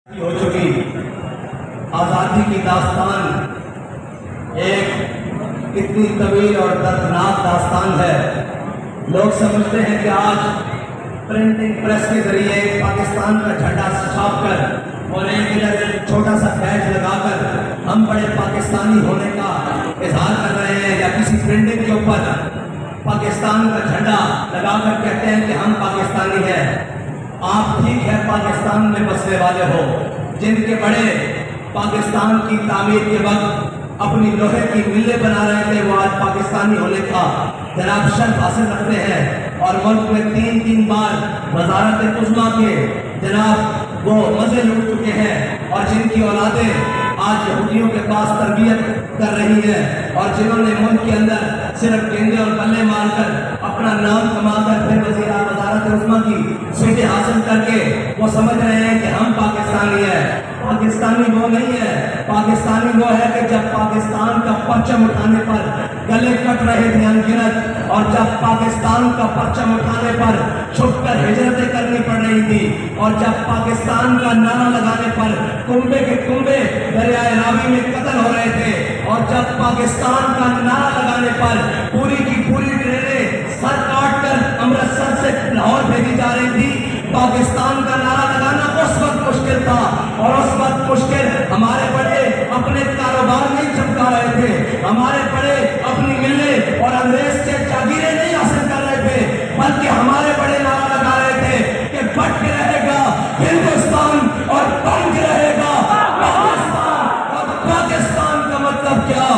हो चुकी आज़ादी की दास्तान एक इतनी तवील और दर्दनाक दास्तान है। लोग समझते हैं कि आज प्रिंटिंग प्रेस के जरिए पाकिस्तान का झंडा छापकर और एक इधर छोटा सा बैज लगाकर हम बड़े पाकिस्तानी होने का इजहार कर रहे हैं, या किसी प्रिंटिंग के ऊपर पाकिस्तान का झंडा लगाकर कहते हैं कि हम पाकिस्तानी हैं। आप ठीक है पाकिस्तान में बसने वाले हो, जिनके बड़े पाकिस्तान की तामीर के वक्त अपनी लोहे की मिलें बना रहे थे, वो आज पाकिस्तानी होने का जनाब शर्फ हासिल रखते हैं और मुल्क में 3 बार वजारत उज़्मा के जनाब वो मजे लूट चुके हैं, और जिनकी औलादें आज यहूदियों के पास तरबियत कर रही है, और जिन्होंने मुल्क के अंदर सिर्फ गेंदे और बल्ले मारकर अपना नाम कमाकर फिर वजारत उज़्मा की सीटें हासिल करके वो समझ रहे हैं कि हम पाकिस्तानी हैं। पाकिस्तानी वो नहीं है, पाकिस्तानी वो है कि जब पाकिस्तान का परचम उठाने पर गले कट रहे थे अनगिनत, और जब पाकिस्तान का परचम उठाने पर छुपकर हिजरतें करनी पड़ रही थी, और जब पाकिस्तान का नारा लगाने पर कुंबे के कुंबे दरियाए रावी में कत्ल हो रहे थे, और जब पाकिस्तान का नारा लगाने पर पूरी की पूरी ट्रेनें सर काट कर अमृतसर से लाहौर भेजी जा रही थी। पाकिस्तान का नारा लगाना उस वक्त मुश्किल था, और उस वक्त मुश्किल हमारे बड़े अपने कारोबार नहीं चमका रहे थे, हमारे बड़े अपनी मिलें और अंग्रेज से जागीरें नहीं हासिल कर रहे थे, बल्कि हमारे बड़े नारा लगा रहे थे कि बच के रहेगा हिंदुस्तान और बन के रहेगा पाकिस्तान। और पाकिस्तान का मतलब क्या,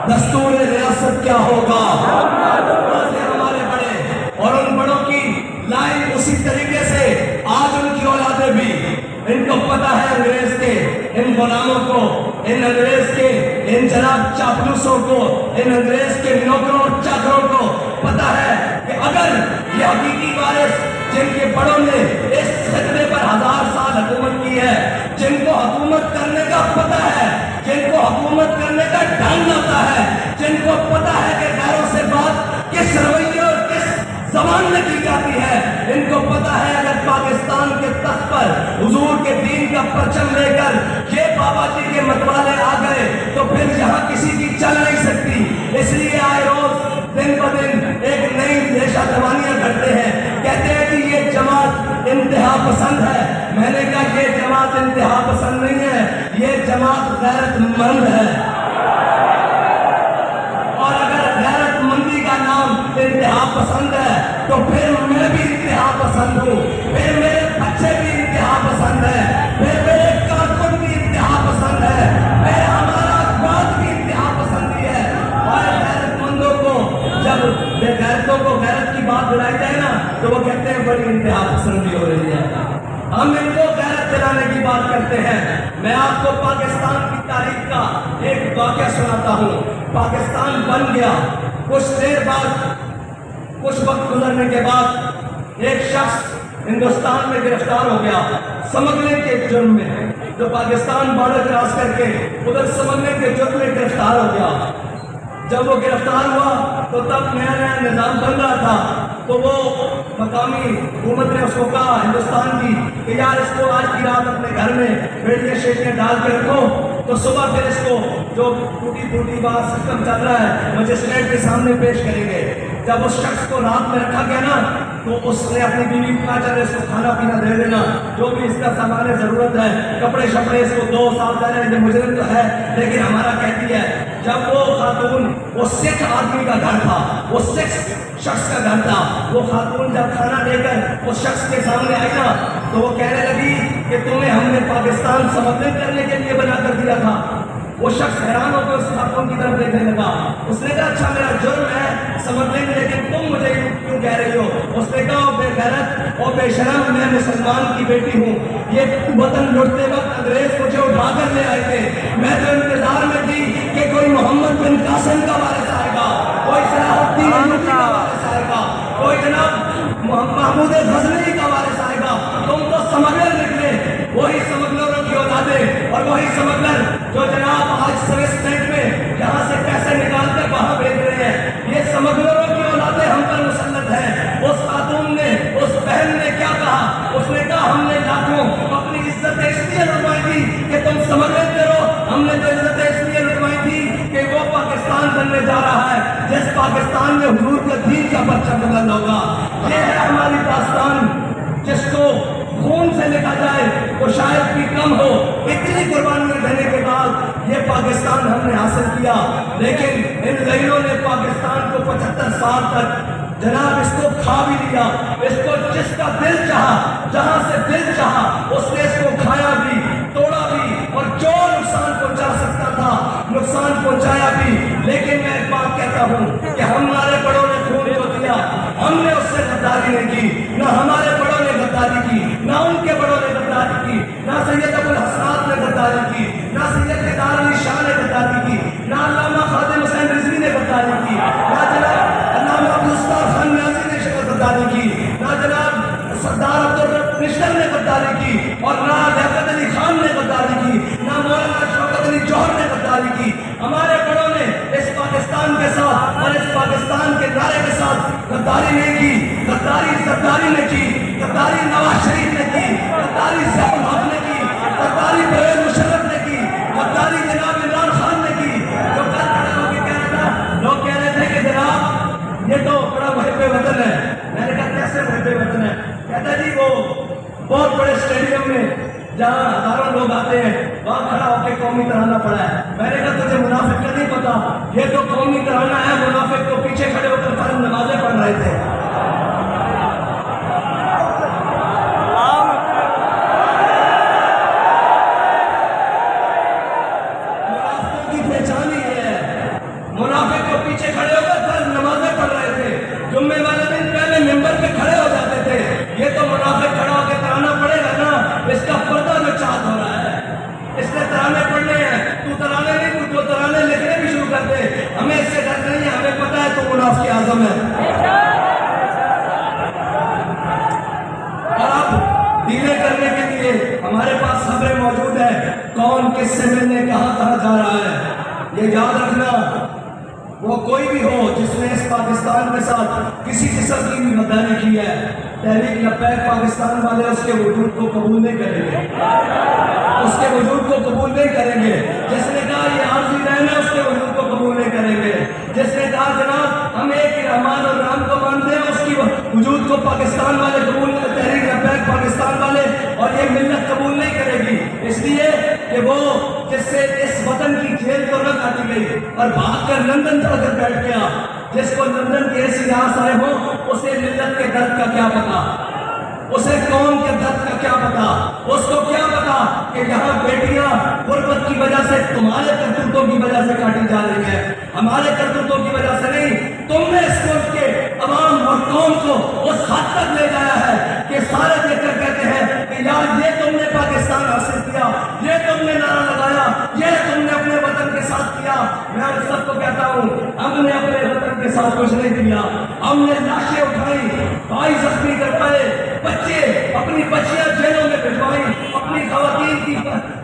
दस्तूर रियासत क्या होगा, हमारे बड़े और उन बड़ों की लाइन उसी तरीके से आज उनकी औलादें भी, इनको पता है अंग्रेज के इन गुलामों को, इन अंग्रेज के इन जनाब चापलूसों को, इन अंग्रेज के नौकरों और चाकरों को पता है कि अगर ये हकीकी वारिस जिनके बड़ों ने इस खतरे पर 1000 साल हुकूमत की है, जिनको हुकूमत करने का पता है, जिनको हुकूमत करने का ढंग आता है, जिनको पता है कि गैरों से बात किस रवैये और किस ज़बान में की जाती है, इनको पता है अगर पाकिस्तान के तख्त पर हुजूर के दीन का परचम लेकर ये बाबा जी के मतवाले आ गए तो फिर यहाँ किसी की चल नहीं सकती। इसलिए आए रोज दिन ब दिन एक नई रेशा दवानियां घटते हैं, कहते हैं कि ये जमात इंतहा पसंद है। मैंने कहा ये जमात इंतहा पसंद नहीं है, ये जमात गैरतमंद है, और अगर गैरतमंदी का नाम इंतहा पसंद है तो फिर मैं भी इंतहा पसंद हूँ, फिर मेरे बच्चे भी इंतहा पसंद है, फिर मेरे कारकुन भी इंतहा पसंद है, फिर हमारा बात भी इंतहा पसंदी है। और गैरतमंदों को जब बेगैरतों को गैरत की बात बुलाई जाए ना तो वो कहते हैं बड़ी इंतहा पसंदी हो रही है। हम इनको गैरत दिलाने की बात करते हैं। मैं आपको पाकिस्तान की तारीख का एक वाक़या सुनाता हूँ। पाकिस्तान बन गया, कुछ देर बाद, कुछ वक्त गुजरने के बाद एक शख्स हिंदुस्तान में गिरफ्तार हो गया स्मगलिंग के जुर्म में। जो पाकिस्तान बॉर्डर क्रॉस करके उधर स्मगलिंग के जुर्म में गिरफ्तार हो गया। जब वो गिरफ्तार हुआ तो तब नया नया निज़ाम बन रहा था, तो वो मकामी हुकूमत ने उसको कहा हिंदुस्तान की कि यार इसको आज की रात अपने घर में बेटियाँ शेटियाँ डाल के रखो, तो सुबह फिर इसको जो टूटी फूटी बात सिस्टम चल रहा है मजिस्ट्रेट के सामने पेश करेंगे। जब उस शख्स को रात में रखा गया ना तो उसने अपनी बीवी को कहा चल इसको खाना पीना दे देना, जो भी इसका सामान ज़रूरत है, कपड़े शपड़े इसको 2 साल जा रहे हैं, मुजरिम तो है लेकिन हमारा कहती है। जब वो खातून, वो सिख आदमी का घर था, वो सिख शख्स का घर था, वो खातून जब खाना लेकर उस शख्स के सामने आई ना तो वो कहने लगी कि तुम्हें हमने पाकिस्तान समर्थन करने के लिए बना कर दिया था। वो शख्स हैरान होकर उस खातून की तरफ देखने लगा। उसने कहा अच्छा मेरा जुर्म है समझने में, लेकिन तुम मुझे क्यों कह रही हो? उसने कहा बेगैरत और बेशरम, मैं मुसलमान की बेटी हूँ, ये वतन लुटते वक्त अंग्रेज मुझे उठा कर ले आए थे, मैं तो इंतजार में थी कि कोई मोहम्मद बिन कासिम का वारिस आएगा, कोई सलाहुद्दीन अय्यूबी का वारिस आएगा, कोई जनाब महमूद गजनवी का वारिस आएगा। तुम तो स्मगलर निकले, वही स्मगलरों की औलादें, और वही स्मगलर जो जनाब आज सर्विस बैंक में यहाँ से पैसे निकाल कर वहाँ भेज रहे हैं, ये स्मगलरों की औलादें हम पर मुसल्लत हैं। उस खातून ने, उस बहन ने क्या कहा? उसने कहा हमने लाखों पसंद होगा। ये है हमारी दास्तान, जिसको खून से लिखा जाए वो शायद भी कम हो। इतनी कुर्बानियां देने के बाद ये पाकिस्तान हमने हासिल किया, लेकिन इन लड़ियों ने पाकिस्तान को 75 साल तक जनाब इसको खा भी लिया। इसको जिसका दिल चाहा, जहां से दिल चाहा, उसने इसको खाया भी, तोड़ा भी, और जो नुकसान पहुंचा सकता था नुकसान पहुंचाया भी। लेकिन मैं एक बात कहता हूं कि हमारे बड़ों ने खून जो दिया, हमने उससे गद्दारी नहीं की। ना हमारे बड़ों ने गद्दारी की, ना उनके बड़ों ने गद्दारी की, ना सैयद अबुल हसनात ने गद्दारी की, ना सैयद केदार अली शाह ने गद्दारी की, ना अल्लामा खादिम हुसैन रिजवी ने गद्दारी की, ना जनाब अल्लामा अब्दुल सत्तार खान न्याजी ने गद्दारी की, ना जनाब सरदार अब्दुल रब कृष्णन ने गद्दारी की, और ना लियाकत अली खान ने गद्दारी की, ना मौलाना शौकत अली जौहर ने गद्दारी की। हमारे बड़ों ने इस पाकिस्तान के साथ और इस पाकिस्तान के नारे के साथ गद्दारी नहीं की। गद्दारी सरदारी ने की, गद्दारी नवाज शरीफ ने की, गद्दारी ज़फर हक ने की, गद्दारी परवेज मुशर्रफ ने की, गद्दारी जनाब इमरान खान ने की। जो कल खड़े होकर कह रहा था, लोग कह रहे थे कि जनाब ये तो बड़ा मुहिब्बे वतन है। मैंने कहा कैसे मुहिब्बे वतन है? कहता जी वो बहुत बड़े स्टेडियम में जहाँ हजारों लोग आते हैं वहां खड़ा होकर कौमी तराना पड़ा है। मैंने कहा तुझे मुनाफिक का नहीं पता, ये तो कौमी तराना है। मुनाफिक तो पीछे खड़े होकर फर्ज नमाजें पढ़ रहे थे। मुनाफिक की पहचान ही है, मुनाफिक तो पीछे खड़े होकर फर्ज नमाजें पढ़ रहे थे, जुम्मे वाले दिन पहले मिंबर पे खड़े हो जाते थे। ये तो मुनाफिक खड़ा होकर तराना पड़ेगा ना, इसका पर्दा जो चाहत हो रहा है, इसने तराने पढ़ने हैं। तू तराने नहीं, तू जो तराने लिखने भी शुरू कर दे, हमें इससे डर नहीं है, हमें पता है तो मुनाफिक आजम है। और अब डीले करने के लिए हमारे पास खबरें मौजूद है, कौन किससे मिलने कहां कहां जा रहा है। ये याद रखना, वो कोई भी हो जिसने इस पाकिस्तान के साथ किसी किस्म की भी गद्दारी की है, तहरीक लब्बैक पाकिस्तान वाले उसके वजूद को कबूल नहीं करेंगे, उसके वजूद को कबूल नहीं करेंगे। जिसने कहा ये आरज़ी रहना है, उसके वजूद को कबूल नहीं करेंगे। जिसने कहा जनाब हम एक ही रहमान और राम को मानते हैं, उसकी वजूद को पाकिस्तान वाले कबूल, तहरीक लब्बैक पाकिस्तान वाले और ये मिल्लत कबूल नहीं करेगी। इसलिए कि वो जिससे इस वतन की जेल को न काटी गई और भागकर लंदन जाकर बैठ गया, जिसको लंदन के ऐसी आस आए हो, उसे मिल्लत के दर्द का क्या पता, उसे कौम के दर्द का क्या पता। उसको क्या पता कि यहाँ बेटियां गुर्बत की वजह से तुम्हारे करतूतों की वजह से काटी जा रही है, हमारे करतूतों की वजह से नहीं। तुमने इस मुल्क के अवाम और कौम को उस हद तक ले जाया है कि सारे देखकर कहते हैं कि यार ये तुमने पाकिस्तान हासिल किया, ये तुमने नारा लगाया, ये तुमने अपने वतन के साथ किया। मैं उन सबको कहता हूँ हमने अपने वतन के साथ कुछ नहीं किया। हमने लाशें उठाई, भाई जख्मी कर पाए, बच्चे अपनी बच्चियां जेलों में भिजवाई, अपनी खवातीन की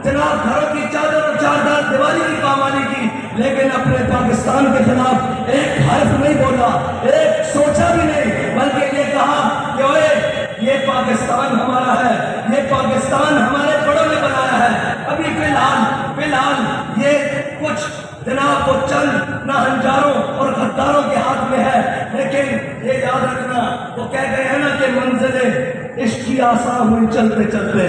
जनाब घरों की चादर और चारदार दिवाली की पामाली की, लेकिन अपने पाकिस्तान के खिलाफ एक हर्फ नहीं बोला, एक सोचा भी नहीं, बल्कि ये कहा कि ओए ये पाकिस्तान हमारा है, ये पाकिस्तान हमारे बड़ों ने बनाया है। अभी फिलहाल ये कुछ जनाब वो चंद नाहंजारों और गद्दारों के हाथ में है, लेकिन ये याद रखना वो कह गए हैं ना कि मंजिले इश्क की आसान हुई चलते चलते।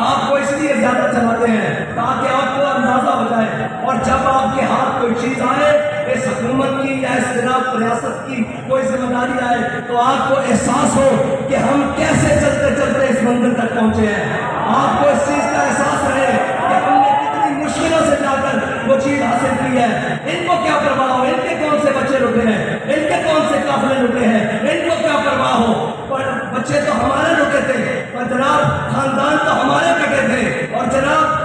आपको इसलिए ज्यादा चलाते हैं ताकि आपको अंदाजा हो जाए, और जब आपके हाथ कोई चीज आए, इस हुकूमत की या इस जनाब रियासत की कोई जिम्मेदारी आए, तो आपको एहसास हो कि हम कैसे चलते चलते इस मंजिल तक पहुंचे हैं। आपको इस चीज का एहसास रहे कि हमने कितनी मुश्किलों से जाकर वो चीज हासिल की है। इनको क्या परवाह हो, इनके कौन से बच्चे लुटे हैं, इनके कौन से काफिले लुटे हैं, इनको क्या परवाह हो। पर बच्चे तो हमारे लुटे थे, और जनाब खानदान तो हमारे कटे थे, और जनाब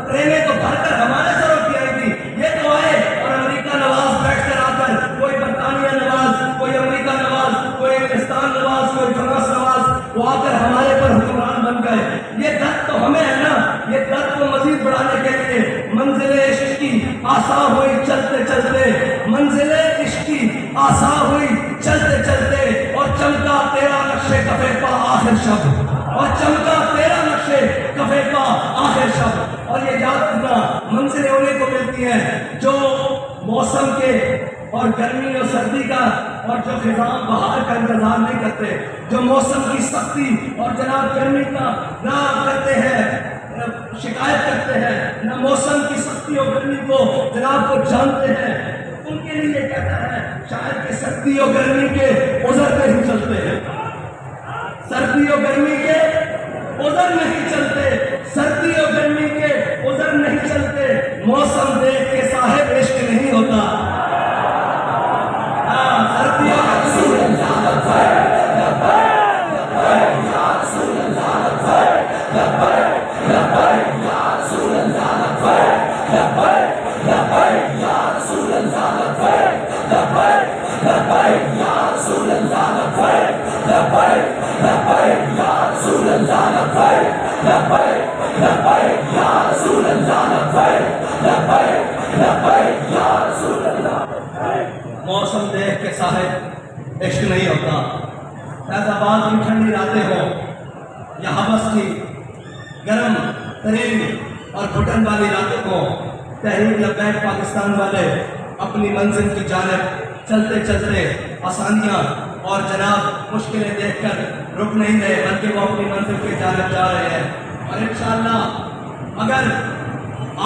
ट्रेनें तो भरकर हमारे सरों की आई थी। ये तो आए और अमेरिका नवाज बैठकर आकर, कोई बरतानिया नवाज, कोई अमेरिका नवाज, कोई इंग्लिस्तान नवाज, कोई फ्रांस नवाज, वो आकर हमारे पर हुक्मरान बन गए। ये दर्द तो हमें है ना, ये दर्द को मजीद बढ़ाने के लिए मंजिले इश्क की आसान हुई चलते चलते, मंजिले इश्क की आसान हुई चलते चलते, और चमका तेरा नक्शे कफे पा आखिर शब्द, और चमका तेरा नक्शे कफे पा आखिर शब्द। और ये याद रखना, मंजिलें उन्हीं को मिलती हैं जो मौसम के और गर्मी और सर्दी का और जो खिजां बहार का इंतजार नहीं करते, जो मौसम की सख्ती और जनाब गर्मी का ना करते हैं, शिकायत करते हैं, ना मौसम की सख्ती और गर्मी को जनाब को जानते हैं, उनके लिए कहता है शायद कि सर्दी और गर्मी के उज़र नहीं चलते हैं, सर्दी और गर्मी के उज़र नहीं चलते, सर्दी और गर्मी के उज़र नहीं चलते, मौसम देख के साहिब इश्क नहीं होता। सर्दी और मौसम देख के साहिब इश्क नहीं होता। फैजाबाद की ठंडी रातें हो या हवस की गर्म तरीन और घुटन वाली रातों को, तहरीक लब्बैक पाकिस्तान वाले अपनी मंजिल की जानिब चलते चलते आसानियाँ और जनाब मुश्किलें देखकर रुक नहीं रहे, बल्कि वो अपनी मंजिल की जानिब जा रहे हैं। और इंशाअल्लाह अगर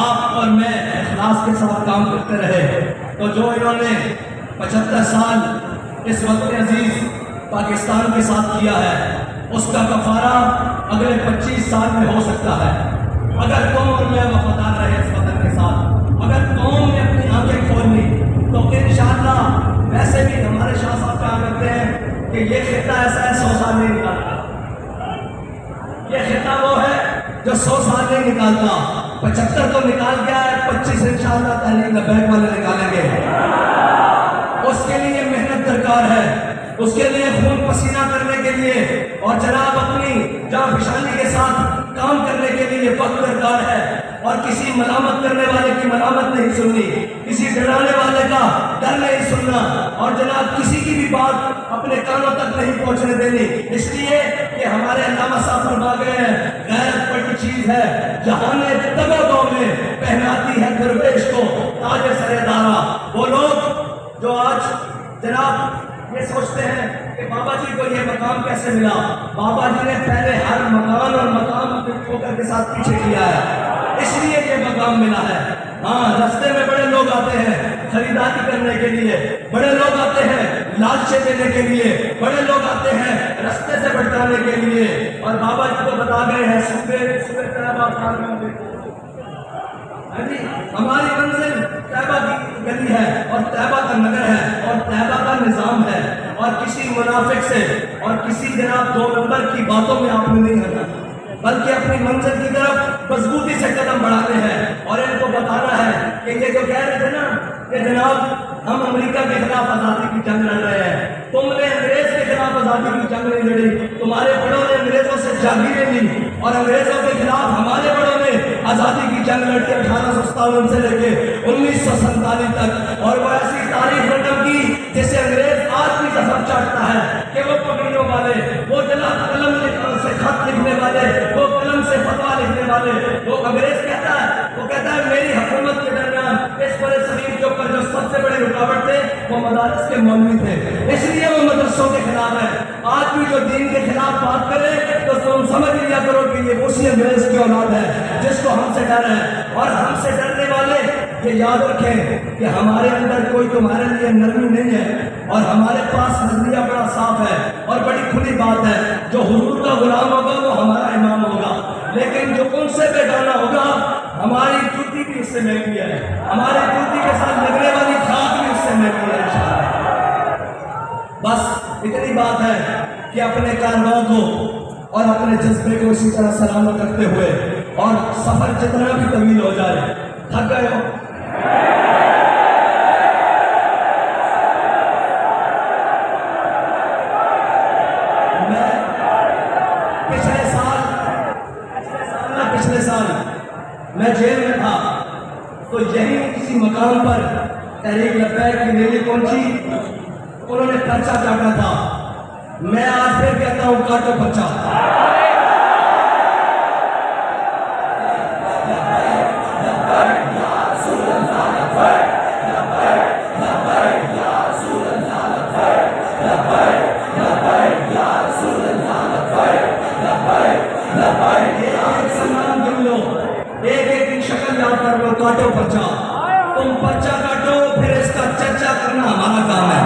आप और मैं इखलास के साथ काम करते रहे तो जो इन्होंने 75 साल इस वक्त अजीज पाकिस्तान के साथ किया है, उसका कफारा अगले 25 साल में हो सकता है। अगर कौम और मैं वफादार रहे इस वतन के साथ, अगर कौम ने अपनी आंखें खोली तो इंशाअल्लाह, वैसे भी हमारे शाह साहब कहा करते हैं कि ये खिता ऐसा है 100 साल नहीं निकालता, ये खिता वो है जो 100 साल नहीं निकालता। 75 तो निकाल गया है, 25 इंशाअल्लाह तहरीक लब्बैक वाले निकालेंगे। उसके लिए मेहनत दरकार है, उसके लिए खून पसीना करने के लिए और जनाब अपनी जान के साथ काम करने के लिए वक्त दरकार है। और किसी मलामत करने वाले की मलामत नहीं सुननी, किसी डराने वाले का डर नहीं सुनना, और जनाब किसी की भी बात अपने कानों तक नहीं पहुंचने देनी। इसलिए कि हमारे अल्लामा साहब फरमा गए हैं, गैरत बड़ी चीज है जहाने तबादों में पहनाती है दरवेश को ताज सरेदारा। वो लोग जो आज जनाब ये सोचते हैं कि बाबा जी को ये मकाम कैसे मिला, बाबा जी ने पहले हर मकान और मकाम अपने ठोकर के साथ पीछे किया है, इसलिए ये मकाम मिला है। हाँ, रास्ते में बड़े लोग आते हैं खरीदारी करने के लिए, बड़े लोग आते हैं लालचे देने के लिए, बड़े लोग आते हैं रास्ते से भटकाने के लिए, और बाबा जी को बता गए हैं हमारी मंजिल तैबा की गली है और तैबा का नगर है और तैबा का निजाम है, और किसी मुनाफिक से और किसी जनाब 2 नंबर की बातों में आपने नहीं करना, बल्कि अपनी मंजिल की तरफ मजबूती से कदम बढ़ाते हैं। और इनको बताना है कि ये जो कह रहे थे ना कि जनाब हम अमेरिका के खिलाफ आज़ादी की जंग लड़ रहे हैं, तुमने अंग्रेज के खिलाफ आज़ादी की जंग नहीं लड़ी, तुम्हारे बड़ों ने अंग्रेजों से जागीरें ली, और अंग्रेजों के खिलाफ हमारे बड़ों ने आज़ादी की जंग लड़ी 1857 से लेके 1947 तक। और वो ऐसी तारीख रकम की जिसे अंग्रेज आज भी जहर चाटता है कि वो पगड़ियों वाले, वो जनाब कलम से खत लिखने वाले, वो कलम से फतवा लिखने वाले, वो अंग्रेज कहता है, वो कहता है मेरी हुकूमत के दरमियान इस बड़े सलीम के ऊपर जो सबसे बड़ी रुकावट थे वो मदारस के मौलवी थे, इसलिए वो मदरसों के खिलाफ है। आज भी जो दीन के खिलाफ बात करे तो तुम समझ लिया करो कि ये उसी अंग्रेज की औलाद है जिसको हमसे डर है। और हमसे डरने वाले ये याद रखें कि हमारे अंदर कोई तुम्हारे लिए नरमी नहीं है, और हमारे पास नजरिया बड़ा साफ है और बड़ी खुली बात है, जो हुजूर का गुलाम होगा वो हमारा इमाम होगा, लेकिन जो उनसे बेगाना होगा हमारी जूती भी उससे महंगी है, हमारी जूती के साथ लगने वाली खाक भी उससे महंगी है इंशाअल्लाह। बस इतनी बात है कि अपने कारवां को और अपने जज्बे को इसी तरह सलामत रखते हुए, और सफर जितना भी तवील हो जाए, थक गए हो पिछले साल मैं जेल में था, तो यही किसी मकाम पर तहरीक लब्बैक की रैली पहुंची, उन्होंने पर्चा काटा था। मैं आज फिर कहता हूं काटो पर्चा। पर्चा, तुम पर्चा काटो, फिर इसका चर्चा करना हमारा काम है।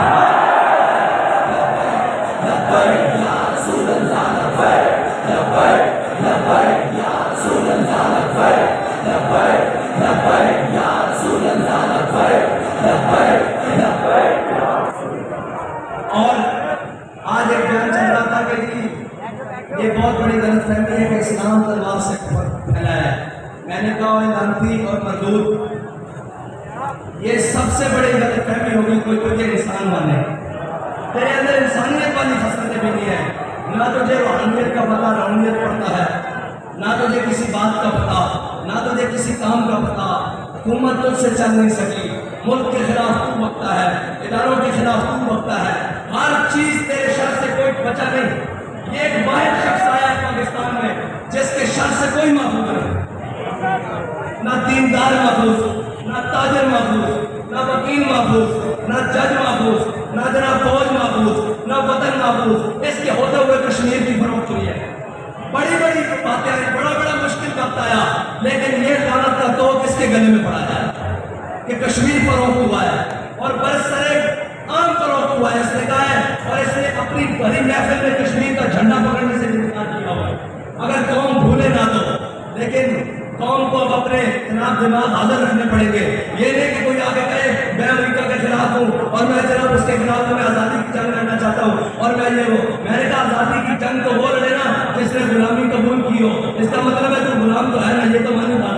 और आज एक बयान चल रहा था कि जी ये बहुत बड़ी गलतफहमी है कि इस्लाम तलवार से फैलाया है। मैंने कहा लानती और मजदूर, ये सबसे बड़ी गलतफहमी होगी कोई तुझे इंसान माने। तेरे अंदर इंसानियत वाली खसलतें भी नहीं है, ना तुझे रूहानियत का पता, रूहानियत पड़ता है, ना तुझे किसी बात का पता, ना तुझे किसी काम का पता। हुकूमत तुझसे चल नहीं सकी, मुल्क के खिलाफ तू बकता है, इदारों के खिलाफ तू बकता है, हर चीज तेरे शर से कोई बचा नहीं। ये एक वाहिद शख्स आया है पाकिस्तान में जिसके शर से कोई महफूज नहीं, ना दीनदार महफूज, ना ताजर महफूज, ना वकील महफूज, ना जज महफूज, ना जनाब फौज महफूज, ना वतन महफूज। इसके होते हुए कश्मीर की फरोख्त हुई है। बड़ी बड़ी बातें आई, बड़ा बड़ा मुश्किल वक्त आया, लेकिन ये लानत का तो किसके गले में पड़ा जाए कि कश्मीर फरोख्त हुआ है और बरसरे आम फरोख्त हुआ है। इसने कहा है और इसने अपनी बड़ी महफिल में कश्मीर का झंडा पकड़ने से इनकार किया हुआ है। अगर कौम भूले ना तो, लेकिन कौम को अब अपने जनाब दिमाग हाजिर रखने पड़ेंगे। ये नहीं कि कोई आगे कहे मैं अमेरिका के खिलाफ हूँ और मैं जनाब उसके खिलाफ मैं आज़ादी की जंग लड़ना चाहता हूँ और मैं ये वो। मैंने कहा आज़ादी की जंग तो वो लड़े ना जिसने गुलामी कबूल की हो। इसका मतलब है तो गुलाम तो है ना, ये तो मालूम था।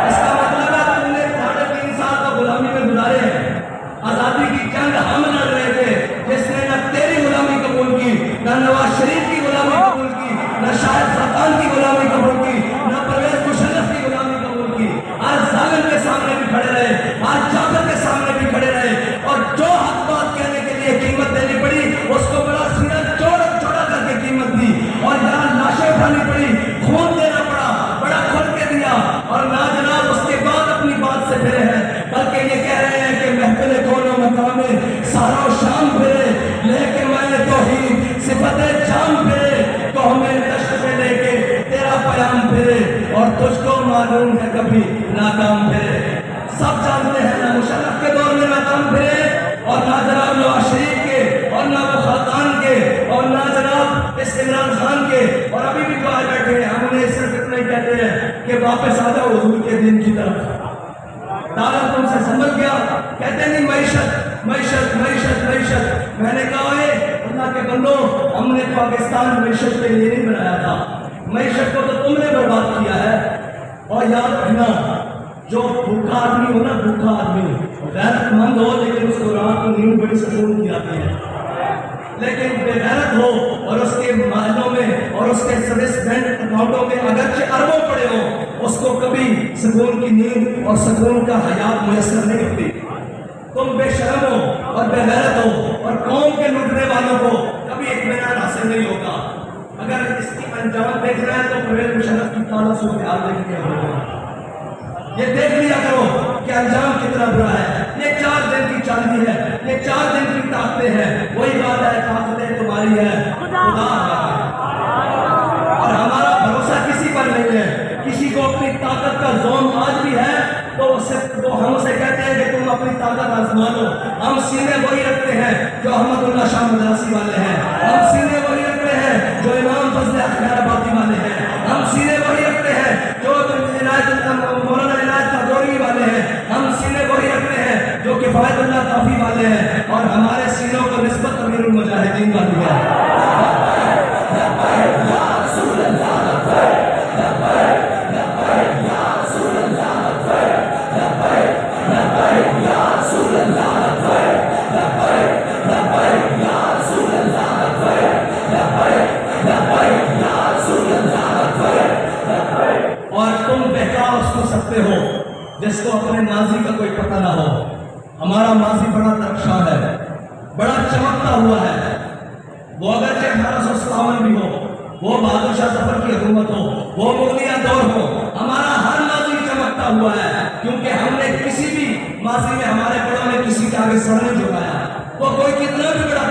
इसका मतलब है तुमने 3.5 साल का गुलामी में गुजारे हैं। आज़ादी की जंग हम लड़ रहे थे जिसने न तेरी गुलामी कबूल की, न नवाज शरीफ की गुलामी कबूल की, न शाहिद खान की गुलामी कबूल की, न परवेज मुशर्रफ की गुलामी कबूल की। आज जालिम के सामने भी खड़े रहे, आज जाबिर के सामने भी खड़े रहे और जो हक बात कहने के लिए कीमत देनी पड़ी उसको बड़ा सीना चौड़ा चौड़ा करके कीमत दी और यहाँ लाशें उठानी पड़ी, खून देना पड़ा, बड़ा खुल के दिया और ना जनाब उसके बाद अपनी बात से फिरे हैं, बल्कि ये कह रहे हैं कि महफिल कोनो मकाम में सारा शाम फिरे लेके मैंने तौहीद सिफते जाम फिरे, तो हमें दश्त में लेके तेरा प्याम फिरे और तुझको मालूम है कभी नाकाम फिरे। सब जानते हैं ना मुशर्रफ के दौर में नाकाम फिरे और ना जनाब नवाज शरीफ के और ना खान के और ना जनाब इस इमरान खान के, और अभी भी जो आ बैठे हैं हम उन्हें सिर्फ इतना ही कहते हैं कि वापस आ जाओ हुजूर के दिन की तरफ। दादा तुमसे समझ गया, कहते नहीं मैशत मैशत मैशत मैशत। मैंने कहा है अल्लाह के बंदो, हमने पाकिस्तान मैशत के लिए नहीं बनाया था, मैशत को तो तुमने बर्बाद किया है। और याद रखना जो भूखा आदमी हो ना, भूखा आदमी गैरतमंद हो लेकिन उसको रात को नींद बड़ी सुकून की आती है, लेकिन बेगैरत हो और उसके मालों में और उसके सर्विस बैंक अकाउंटों में अगरचे अरबों पड़े हो, उसको कभी सुकून की नींद और सुकून का हयात मुयस्सर नहीं होती। तुम बेशर्म हो और बेगैरत हो और कौम के लूटने वालों को कभी इत्मीनान हासिल नहीं होगा। अगर इसकी अंजाम देखना है तो परवेज मुशर्रफ की ताला सूरत हाल देखने होगा, ये देख लिया करो कि अंजाम कितना बुरा है। ये 4 दिन की चांदी है, ये 4 दिन की ताकतें हैं, वही बात है ताकतें तुम्हारी है, खुदा और हमारा भरोसा किसी पर नहीं है। किसी को अपनी ताकत का जोन आज भी है तो हमसे कहते हैं कि तुम अपनी ताकत आजमा लो। हम सीने वही रखते हैं जो अहमदुल्लाह शाह मदरसी वाले हैं, हम सीने वही रखते हैं जो इमाम फजल खैराबादी वाले हैं, हम सीने वही रखते हैं जो मौलाना इनायत कादरी वाले हैं, हम सीने वही रखते हैं जो किफायतुल्लाह काफी वाले हैं और हमारे सीनों को निस्बत अमीरुल मुजाहिदीन वाली है। और तुम बहका उसको सकते हो जिसको अपने माजी का कोई पता ना हो। हमारा माजी बड़ा तरक्शा है, बड़ा चमकता हुआ है। वो अगर 1857 भी हो, वो बहादुर शाह जफर की हुकूमत हो, वो मुगलिया दौर हो, हमारा हर माजी चमकता हुआ है क्योंकि हमने किसी भी माजी में हमारे बड़ों ने किसी के आगे सर नहीं झुकाया। वो कोई कितना भी बड़ा